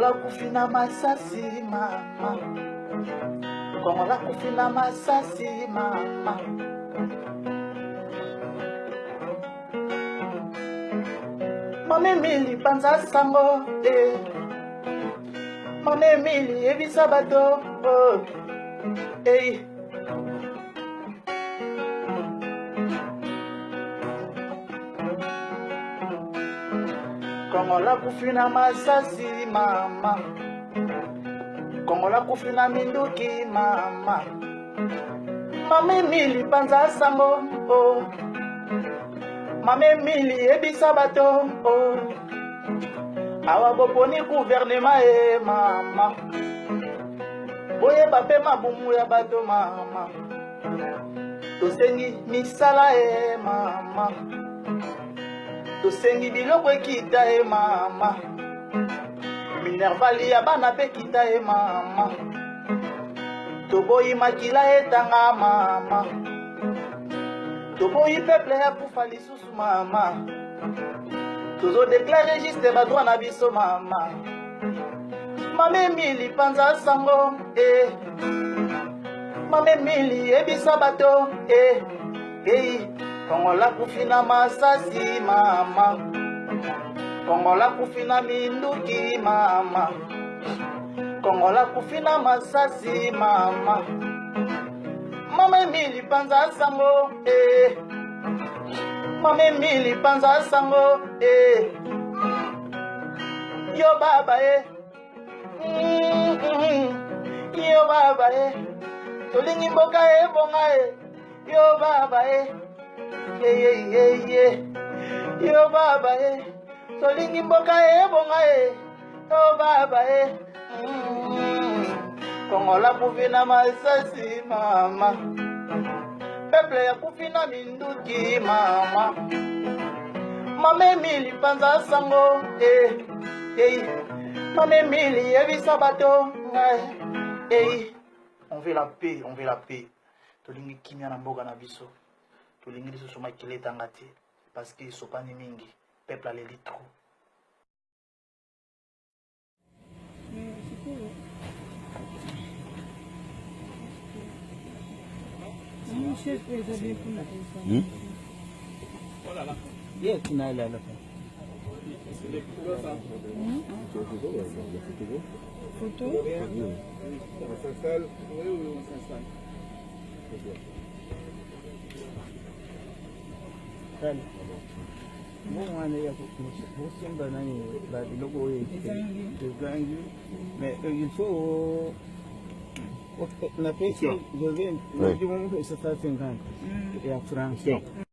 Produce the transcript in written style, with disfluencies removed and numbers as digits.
Kongola kufina masasi mama, Kongola kufina masasi mama. Mame mili panza sango Mame mili ebisa bato Kongola kufina masasi mama, Kongola kufina minduki mama. Mame mili panza sango Mame mili ebisa bato awa boponi gouvernement mama, boye bape mabumu ya bato mama, tosengi misala mama, tosengi biloko ekita mama, minervali ya bana pe kita mama, toboyi makila etanga mama, toboyi peuple ya kufa lisusu mama, tozo déclarer juste badroit na biso mama. Mame mili panza sango Mame mili ebisa bato Kongola kufina masasi mama, Kongola kufina minduki mama, Kongola kufina masasi mama. Mame mili panza sango Mame mili panza sango yo baba yo baba tolingi mboka bonga yo baba yo baba tolingi mboka bonga yo baba Kongola kufina masasi mama, peuple ya kufina minduki mama. Mame mili panza sango Mame mili ebisa bato on veut la paix, on veut la paix. Tolingi kimia na mboka na biso, tolingi lisusu makile etanga te parce que sopani mingi peuple aleli trop. Yes, Naila. Photo. Bon, on est mais il faut la pression, je viens du moment que ça fait 50 et à France.